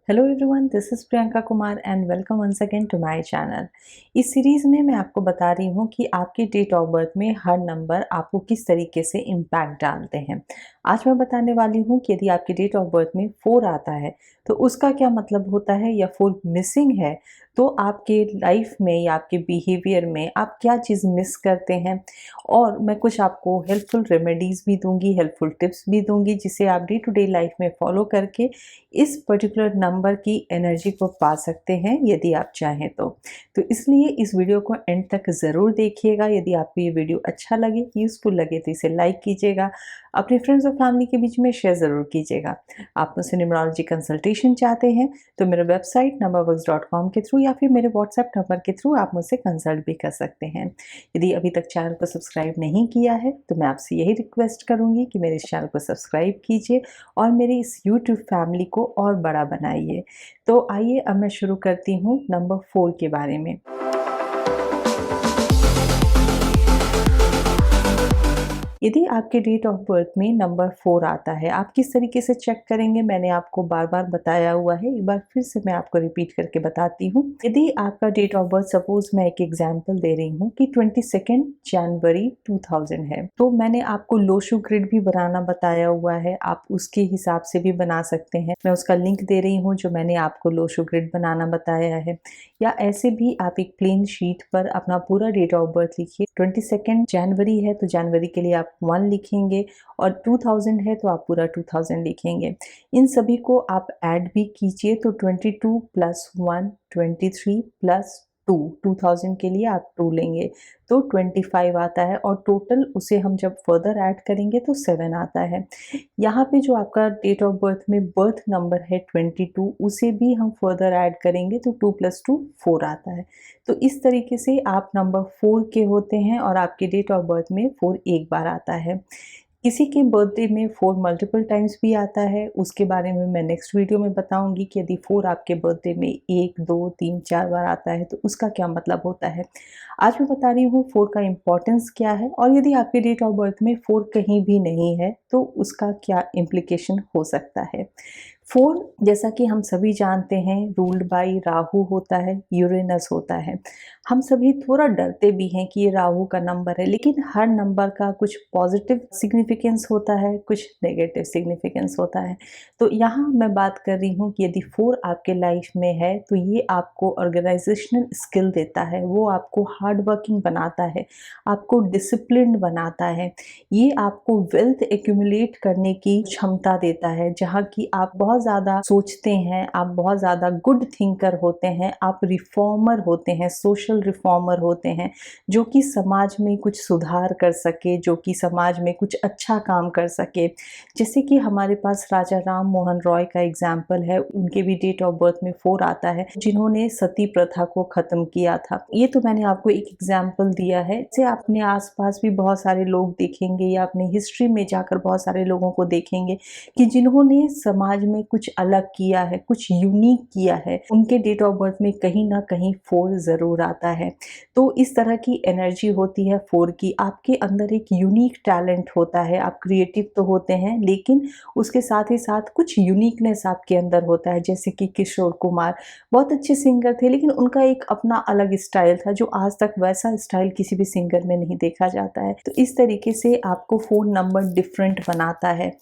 Hello everyone, this is Priyanka Kumar and welcome once again to my channel. इस series में मैं आपको बता रही हूँ कि आपकी डेट ऑफ बर्थ में हर नंबर आपको किस तरीके से इम्पैक्ट डालते हैं। आज मैं बताने वाली हूँ कि यदि आपकी डेट ऑफ बर्थ में 4 आता है तो उसका क्या मतलब होता है, या 4 मिसिंग है तो आपके लाइफ में या आपके बिहेवियर में आप क्या चीज़ मिस करते हैं। और मैं कुछ आपको हेल्पफुल रेमेडीज़ भी दूंगी, हेल्पफुल टिप्स भी दूंगी, जिसे आप डे टू डे लाइफ में फॉलो करके इस पर्टिकुलर नंबर की एनर्जी को पा सकते हैं यदि आप चाहें तो इसलिए इस वीडियो को एंड तक ज़रूर देखिएगा। यदि आपको ये वीडियो अच्छा लगे, यूज़फुल लगे तो इसे लाइक कीजिएगा, अपने फ्रेंड्स और फैमिली के बीच में शेयर ज़रूर कीजिएगा। आप मुझसे न्यूमरोलॉजी कंसल्टेशन चाहते हैं तो मेरे वेबसाइट numberworks.com के थ्रू या फिर मेरे व्हाट्सएप नंबर के थ्रू आप मुझसे कंसल्ट भी कर सकते हैं। यदि अभी तक चैनल को सब्सक्राइब नहीं किया है तो मैं आपसे यही रिक्वेस्ट करूँगी कि मेरे इस चैनल को सब्सक्राइब कीजिए और मेरी इस यूट्यूब फैमिली को और बड़ा बनाइए। तो आइए अब मैं शुरू करती हूँ नंबर 4 के बारे में। यदि आपके डेट ऑफ बर्थ में नंबर 4 आता है, आप किस तरीके से चेक करेंगे मैंने आपको बार बार बताया हुआ है, एक बार फिर से मैं आपको रिपीट करके बताती हूँ। यदि आपका डेट ऑफ बर्थ, सपोज मैं एक एग्जांपल दे रही हूँ कि 22 जनवरी 2000 है, तो मैंने आपको लोशु ग्रिड भी बनाना बताया हुआ है, आप उसके हिसाब से भी बना सकते हैं। मैं उसका लिंक दे रही हूँ जो मैंने आपको लोशु ग्रिड बनाना बताया है। या ऐसे भी आप एक प्लेन शीट पर अपना पूरा डेट ऑफ बर्थ लिखिए। 22 जनवरी है तो जनवरी के लिए आप 1 लिखेंगे और 2000 है तो आप पूरा 2000 लिखेंगे। इन सभी को आप ऐड भी कीजिए तो 22 + 1 23 + 2 2000 के लिए आप 2 लेंगे तो 25 आता है, और टोटल उसे हम जब फर्दर ऐड करेंगे तो 7 आता है। यहाँ पे जो आपका डेट ऑफ बर्थ में बर्थ नंबर है 22, उसे भी हम फर्दर ऐड करेंगे तो 2 + 2 4 आता है। तो इस तरीके से आप नंबर 4 के होते हैं और आपके डेट ऑफ बर्थ में 4 एक बार आता है। किसी के बर्थडे में 4 मल्टीपल टाइम्स भी आता है, उसके बारे में मैं नेक्स्ट वीडियो में बताऊंगी कि यदि 4 आपके बर्थडे में 1, 2, 3, 4 बार आता है तो उसका क्या मतलब होता है। आज मैं बता रही हूँ 4 का इम्पोर्टेंस क्या है, और यदि आपके डेट ऑफ बर्थ में 4 कहीं भी नहीं है तो उसका क्या इम्प्लीकेशन हो सकता है। 4 जैसा कि हम सभी जानते हैं रूल्ड बाय राहु होता है, यूरेनस होता है। हम सभी थोड़ा डरते भी हैं कि ये राहु का नंबर है, लेकिन हर नंबर का कुछ पॉजिटिव सिग्निफिकेंस होता है, कुछ नेगेटिव सिग्निफिकेंस होता है। तो यहाँ मैं बात कर रही हूँ कि यदि 4 आपके लाइफ में है तो ये आपको ऑर्गेनाइजेशनल स्किल देता है, वो आपको हार्ड वर्किंग बनाता है, आपको डिसिप्लिन्ड बनाता है, ये आपको वेल्थ एक्यूमुलेट करने की क्षमता देता है, जहाँ की आप बहुत ज़्यादा सोचते हैं, आप बहुत ज़्यादा गुड थिंकर होते हैं, आप रिफॉर्मर होते हैं, सोशल रिफॉर्मर होते हैं, जो कि समाज में कुछ सुधार कर सके, जो कि समाज में कुछ अच्छा काम कर सके। जैसे कि हमारे पास राजा राम मोहन रॉय का एग्जाम्पल है, उनके भी डेट ऑफ बर्थ में 4 आता है, जिन्होंने सती प्रथा को ख़त्म किया था। ये तो मैंने आपको एक एग्जाम्पल दिया है। इसे अपने आसपास भी बहुत सारे लोग देखेंगे या अपने हिस्ट्री में जाकर बहुत सारे लोगों को देखेंगे कि जिन्होंने समाज में कुछ अलग किया है, कुछ यूनिक किया है, उनके डेट ऑफ बर्थ में कहीं ना कहीं 4 ज़रूर आता है। तो इस तरह की एनर्जी होती है 4 की। आपके अंदर एक यूनिक टैलेंट होता है, आप क्रिएटिव तो होते हैं लेकिन उसके साथ ही साथ कुछ यूनिकनेस आपके अंदर होता है। जैसे कि किशोर कुमार बहुत अच्छे सिंगर थे, लेकिन उनका एक अपना अलग स्टाइल था जो आज तक वैसा स्टाइल किसी भी सिंगर में नहीं देखा जाता है। तो इस तरीके से आपको 4 नंबर डिफरेंट बनाता है।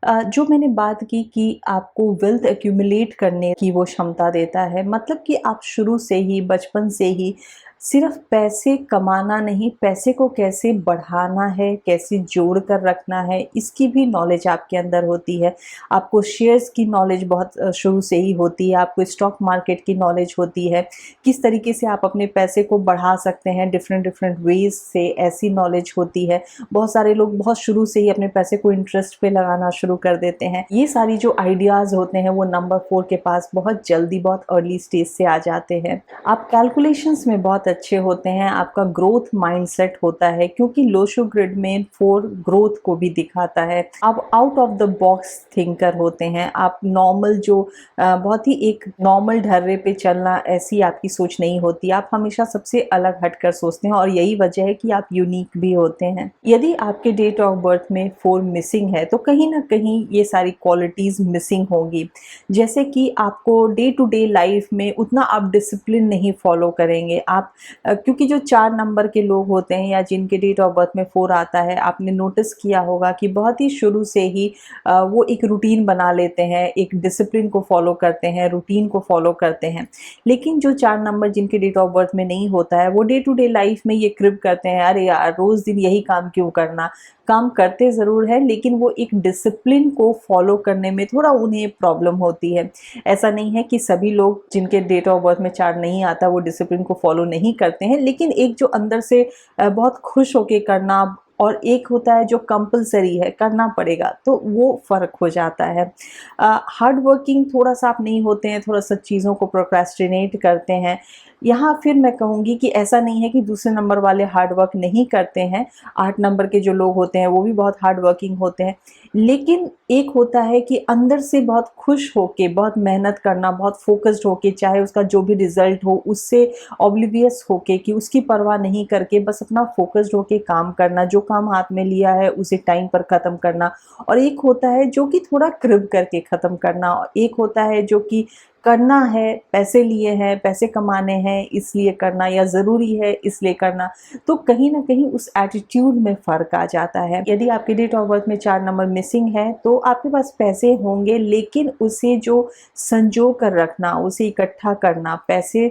जो मैंने बात की कि आपको वेल्थ एक्यूमुलेट करने की वो क्षमता देता है, मतलब कि आप शुरू से ही, बचपन से ही सिर्फ पैसे कमाना नहीं, पैसे को कैसे बढ़ाना है, कैसे जोड़ कर रखना है, इसकी भी नॉलेज आपके अंदर होती है। आपको शेयर्स की नॉलेज बहुत शुरू से ही होती है, आपको स्टॉक मार्केट की नॉलेज होती है, किस तरीके से आप अपने पैसे को बढ़ा सकते हैं डिफरेंट डिफरेंट वेज से, ऐसी नॉलेज होती है। बहुत सारे लोग बहुत शुरू से ही अपने पैसे को इंटरेस्ट पे लगाना शुरू कर देते हैं। ये सारी जो आइडियाज़ होते हैं वो नंबर 4 के पास बहुत जल्दी, बहुत अर्ली स्टेज से आ जाते हैं। आप कैलकुलेशंस में बहुत बहुत अच्छे होते हैं, आपका ग्रोथ माइंडसेट होता है, क्योंकि लोशो ग्रिड में 4 ग्रोथ को भी दिखाता है। आप out of the box thinker होते हैं, आप नॉर्मल जो बहुत ही एक नॉर्मल ढर्रे पे चलना, ऐसी आपकी सोच नहीं होती, आप हमेशा सबसे अलग हटकर सोचते हैं और यही वजह है कि आप यूनिक भी होते हैं। यदि आपके डेट ऑफ बर्थ में 4 मिसिंग है तो कहीं ना कहीं ये सारी क्वालिटीज़ मिसिंग होंगी, जैसे कि आपको डे टू डे लाइफ में उतना आप डिसिप्लिन नहीं फॉलो करेंगे। आप क्योंकि जो 4 नंबर के लोग होते हैं या जिनके डेट ऑफ बर्थ में 4 आता है, आपने नोटिस किया होगा कि बहुत ही शुरू से ही वो एक रूटीन बना लेते हैं, एक डिसिप्लिन को फॉलो करते हैं, रूटीन को फॉलो करते हैं। लेकिन जो 4 नंबर जिनके डेट ऑफ बर्थ में नहीं होता है, वो डे टू डे लाइफ में ये क्रिप करते हैं, अरे यार रोज़ दिन यही काम क्यों करना। काम करते ज़रूर है लेकिन वो एक डिसिप्लिन को फॉलो करने में थोड़ा उन्हें प्रॉब्लम होती है। ऐसा नहीं है कि सभी लोग जिनके डेट ऑफ बर्थ में 4 नहीं आता वो डिसिप्लिन को फॉलो नहीं करते हैं, लेकिन एक जो अंदर से बहुत खुश होके करना और एक होता है जो कंपलसरी है, करना पड़ेगा, तो वो फ़र्क हो जाता है। हार्ड वर्किंग थोड़ा सा आप नहीं होते हैं, थोड़ा सा चीज़ों को प्रोक्रेस्टिनेट करते हैं। यहाँ फिर मैं कहूँगी कि ऐसा नहीं है कि दूसरे नंबर वाले हार्ड वर्क नहीं करते हैं, 8 नंबर के जो लोग होते हैं वो भी बहुत हार्ड वर्किंग होते हैं, लेकिन एक होता है कि अंदर से बहुत खुश होके, बहुत मेहनत करना, बहुत फोकस्ड होके, चाहे उसका जो भी रिजल्ट हो उससे ऑब्लिवियस होके, कि उसकी परवाह नहीं करके बस अपना फोकस्ड होके काम करना, जो काम हाथ में लिया है उसे टाइम पर ख़त्म करना। और एक होता है जो कि थोड़ा क्रिब करके ख़त्म करना, और एक होता है जो कि करना है, पैसे लिए हैं, पैसे कमाने हैं इसलिए करना, या ज़रूरी है इसलिए करना। तो कहीं ना कहीं उस एटीट्यूड में फ़र्क आ जाता है। यदि आपके डेट ऑफ बर्थ में 4 नंबर मिसिंग है तो आपके पास पैसे होंगे, लेकिन उसे जो संजो कर रखना, उसे इकट्ठा करना, पैसे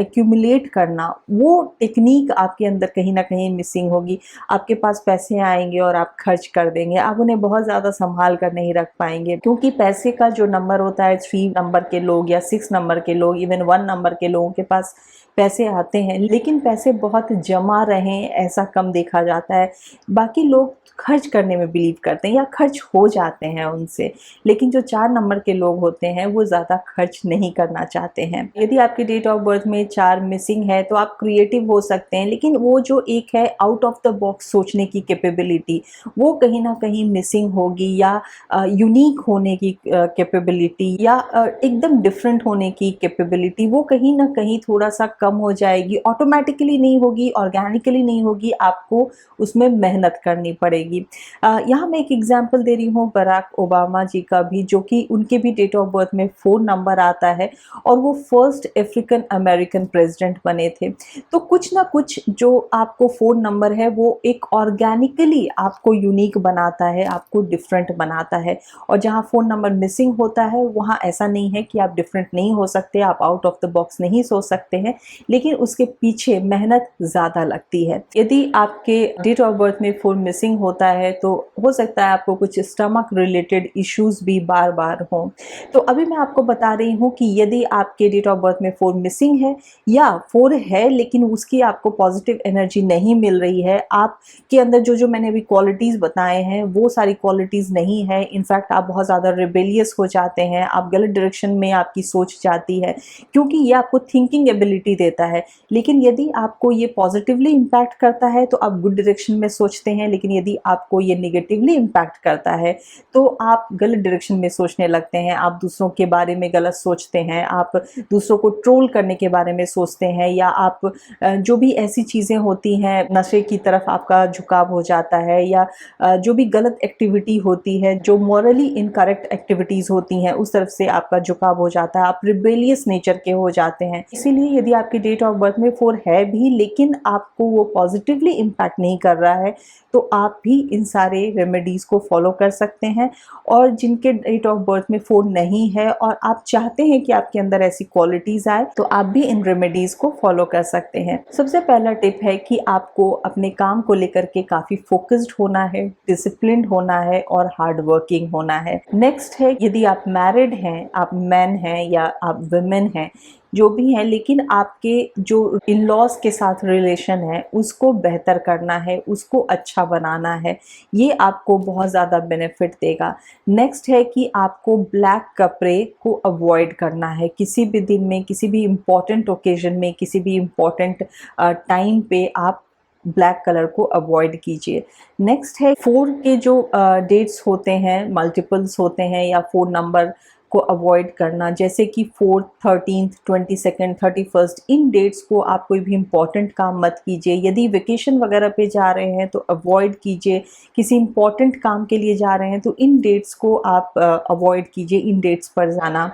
एक्यूमुलेट करना, वो टेक्निक आपके अंदर कहीं ना कहीं मिसिंग होगी। आपके पास पैसे आएंगे और आप खर्च कर देंगे, आप उन्हें बहुत ज़्यादा संभाल कर नहीं रख पाएंगे, क्योंकि पैसे का जो नंबर होता है, 3 नंबर के लोग या 6 नंबर के लोग, इवन 1 नंबर के लोगों के पास पैसे आते हैं, लेकिन पैसे बहुत जमा रहें ऐसा कम देखा जाता है। बाकी लोग खर्च करने में बिलीव करते हैं या खर्च हो जाते हैं उनसे, लेकिन जो 4 नंबर के लोग होते हैं वो ज़्यादा खर्च नहीं करना चाहते हैं। यदि आपके डेट ऑफ बर्थ में 4 मिसिंग है तो आप क्रिएटिव हो सकते हैं, लेकिन वो जो एक है आउट ऑफ द बॉक्स सोचने की कैपेबिलिटी, वो कहीं ना कहीं मिसिंग होगी, या यूनिक होने की कैपेबिलिटी, या एकदम डिफरेंट होने की कैपेबिलिटी, वो कहीं ना कहीं थोड़ा सा कम हो जाएगी। ऑटोमेटिकली नहीं होगी, ऑर्गेनिकली नहीं होगी, आपको उसमें मेहनत करनी पड़ेगी। यहाँ मैं एक एग्जांपल दे रही हूँ बराक ओबामा जी का भी, जो कि उनके भी डेट ऑफ बर्थ में 4 नंबर आता है और वो फर्स्ट अफ्रीकन अमेरिकन प्रेसिडेंट बने थे। तो कुछ ना कुछ जो आपको 4 नंबर है वो एक ऑर्गेनिकली आपको यूनिक बनाता है, आपको डिफरेंट बनाता है। और जहाँ 4 नंबर मिसिंग होता है वहाँ ऐसा नहीं है कि आप डिफरेंट नहीं हो सकते, आप आउट ऑफ द बॉक्स नहीं सोच सकते हैं, लेकिन उसके पीछे मेहनत ज़्यादा लगती है। यदि आपके डेट ऑफ बर्थ में 4 मिसिंग होता है तो हो सकता है आपको कुछ स्टमक रिलेटेड इश्यूज भी बार बार हों। तो अभी मैं आपको बता रही हूँ कि यदि आपके डेट ऑफ बर्थ में 4 मिसिंग है, या 4 है लेकिन उसकी आपको पॉजिटिव एनर्जी नहीं मिल रही है, आपके अंदर जो जो मैंने अभी क्वालिटीज़ बताए हैं वो सारी क्वालिटीज़ नहीं है, इनफैक्ट आप बहुत ज़्यादा रिबेलियस हो जाते हैं, आप गलत डायरेक्शन में आपकी सोच जाती है, क्योंकि ये आपको थिंकिंग एबिलिटी देता है। लेकिन यदि आपको ये पॉजिटिवली इम्पैक्ट करता है तो आप गुड डायरेक्शन में सोचते हैं, लेकिन यदि आपको ये नेगेटिवली इम्पैक्ट करता है तो आप गलत डायरेक्शन में सोचने लगते हैं, आप दूसरों के बारे में गलत सोचते हैं, आप दूसरों को ट्रोल करने के बारे में सोचते हैं, या आप जो भी ऐसी चीज़ें होती हैं, नशे की तरफ आपका झुकाव हो जाता है, या जो भी गलत एक्टिविटी होती है, जो मॉरली इनकरेक्ट एक्टिविटीज़ होती हैं उस तरफ से आपका झुकाव हो जाता है, आप रिबेलियस नेचर के हो जाते हैं। इसीलिए यदि आपकी डेट ऑफ बर्थ में 4 है भी लेकिन आपको वो पॉजिटिवली इम्पैक्ट नहीं कर रहा है, तो आप भी इन सारे रेमेडीज़ को फॉलो कर सकते हैं। और जिनके डेट ऑफ बर्थ में 4 नहीं है और आप चाहते हैं कि आपके अंदर ऐसी क्वालिटीज़ आए, तो आप भी इन रेमेडीज़ को फॉलो कर सकते हैं। सबसे पहला टिप है कि आपको अपने काम को लेकर के काफ़ी फोकस्ड होना है, डिसिप्लिन्ड होना है और हार्ड वर्किंग होना है। नेक्स्ट है, यदि आप मैरिड हैं, आप मैन हैं या आप वुमेन हैं, जो भी हैं, लेकिन आपके जो इन लॉज के साथ रिलेशन है उसको बेहतर करना है, उसको अच्छा बनाना है, ये आपको बहुत ज़्यादा बेनिफिट देगा। नेक्स्ट है कि आपको ब्लैक कपड़े को अवॉइड करना है किसी भी दिन में, किसी भी इम्पॉर्टेंट ओकेजन में, किसी भी इम्पॉर्टेंट टाइम पे आप ब्लैक कलर को अवॉइड कीजिए। नेक्स्ट है 4 के जो डेट्स होते हैं, मल्टीपल्स होते हैं या 4 नंबर को अवॉइड करना, जैसे कि 4th, 13th, 22nd, 31st, इन डेट्स को आप कोई भी इम्पॉर्टेंट काम मत कीजिए। यदि वेकेशन वगैरह पे जा रहे हैं तो अवॉइड कीजिए, किसी इम्पॉर्टेंट काम के लिए जा रहे हैं तो इन डेट्स को आप अवॉइड कीजिए, इन डेट्स पर जाना।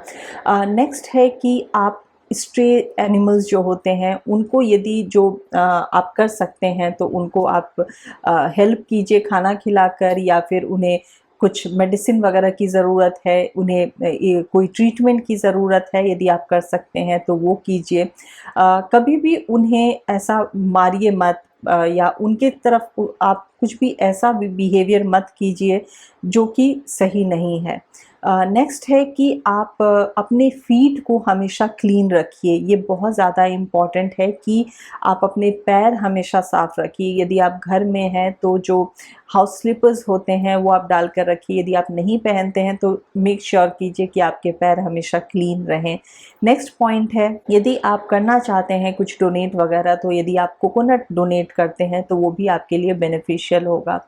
नेक्स्ट है कि आप स्ट्रे एनिमल्स जो होते हैं उनको यदि जो आप कर सकते हैं तो उनको आप हेल्प कीजिए खाना खिलाकर, या फिर उन्हें कुछ मेडिसिन वगैरह की ज़रूरत है, उन्हें कोई ट्रीटमेंट की ज़रूरत है, यदि आप कर सकते हैं तो वो कीजिए। कभी भी उन्हें ऐसा मारिए मत, या उनके तरफ आप कुछ भी ऐसा बिहेवियर मत कीजिए जो कि सही नहीं है। नेक्स्ट है कि आप अपने फीट को हमेशा क्लीन रखिए। ये बहुत ज़्यादा इम्पॉर्टेंट है कि आप अपने पैर हमेशा साफ़ रखिए। यदि आप घर में हैं तो जो हाउस स्लीपर्स होते हैं वो आप डाल कर रखिए, यदि आप नहीं पहनते हैं तो मेक श्योर कीजिए कि आपके पैर हमेशा क्लीन रहें। नेक्स्ट पॉइंट है, यदि आप करना चाहते हैं कुछ डोनेट वगैरह, तो यदि आप कोकोनट डोनेट करते हैं तो वो भी आपके लिए बेनिफिशियल होगा।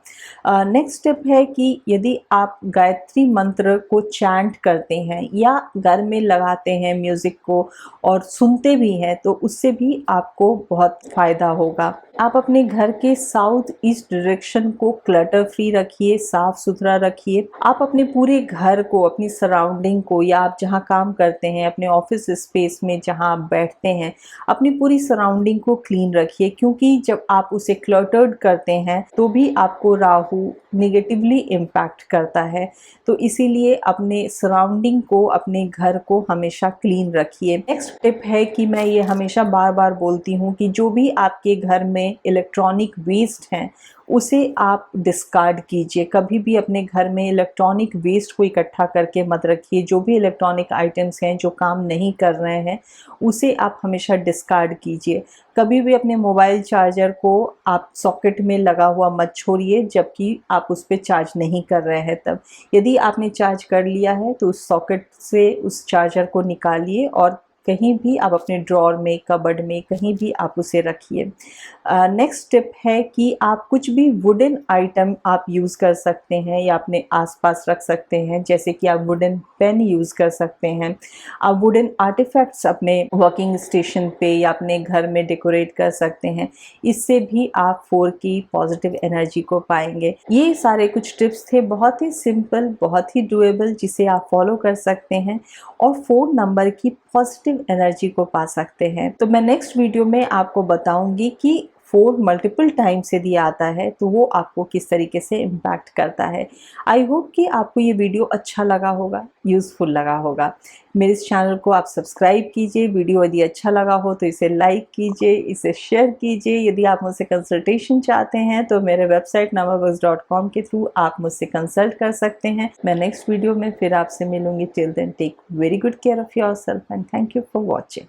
नेक्स्ट स्टेप है कि यदि आप गायत्री मंत्र को चैंट करते हैं या घर में लगाते हैं म्यूज़िक को और सुनते भी हैं तो उससे भी आपको बहुत फ़ायदा होगा। आप अपने घर के साउथ ईस्ट डायरेक्शन को क्लटर फ्री रखिए, साफ़ सुथरा रखिए। आप अपने पूरे घर को, अपनी सराउंडिंग को, या आप जहाँ काम करते हैं, अपने ऑफिस स्पेस में जहाँ आप बैठते हैं, अपनी पूरी सराउंडिंग को क्लीन रखिए, क्योंकि जब आप उसे क्लटर्ड करते हैं तो भी आपको राहु नेगेटिवली इम्पैक्ट करता है। तो इसीलिए अपने सराउंडिंग को, अपने घर को हमेशा क्लीन रखिए। नेक्स्ट टिप है कि मैं ये हमेशा बार बार बोलती हूँ कि जो भी आपके घर में इलेक्ट्रॉनिक वेस्ट हैं उसे आप डिस्कार्ड कीजिए। कभी भी अपने घर में इलेक्ट्रॉनिक वेस्ट को इकट्ठा करके मत रखिए। जो भी इलेक्ट्रॉनिक आइटम्स हैं जो काम नहीं कर रहे हैं उसे आप हमेशा डिस्कार्ड कीजिए। कभी भी अपने मोबाइल चार्जर को आप सॉकेट में लगा हुआ मत छोड़िए जबकि आप उस पर चार्ज नहीं कर रहे हैं तब। यदि आपने चार्ज कर लिया है तो उस सॉकेट से उस चार्जर को निकालिए और कहीं भी आप अपने ड्रॉर में, कबर्ड में, कहीं भी आप उसे रखिए। नेक्स्ट टिप है कि आप कुछ भी वुडन आइटम आप यूज़ कर सकते हैं या अपने आसपास रख सकते हैं, जैसे कि आप वुडन पेन यूज़ कर सकते हैं। आप वुडन आर्टिफैक्ट्स अपने वर्किंग स्टेशन पे या अपने घर में डेकोरेट कर सकते हैं। इससे भी आप 4 की पॉजिटिव एनर्जी को पाएंगे। ये सारे कुछ टिप्स थे, बहुत ही सिंपल, बहुत ही डुएबल, जिसे आप फॉलो कर सकते हैं और 4 नंबर की पॉजिटिव एनर्जी को पा सकते हैं। तो मैं नेक्स्ट वीडियो में आपको बताऊंगी कि 4 मल्टीपल टाइम्स यदि आता है तो वो आपको किस तरीके से इम्पैक्ट करता है। आई होप कि आपको ये वीडियो अच्छा लगा होगा, यूज़फुल लगा होगा। मेरे इस चैनल को आप सब्सक्राइब कीजिए। वीडियो यदि अच्छा लगा हो तो इसे लाइक कीजिए, इसे शेयर कीजिए। यदि आप मुझसे कंसल्टेशन चाहते हैं तो मेरे वेबसाइट namabugs.com के थ्रू आप मुझसे कंसल्ट कर सकते हैं। मैं नेक्स्ट वीडियो में फिर आपसे मिलूंगी। Till then take very good care of yourself and thank you for watching.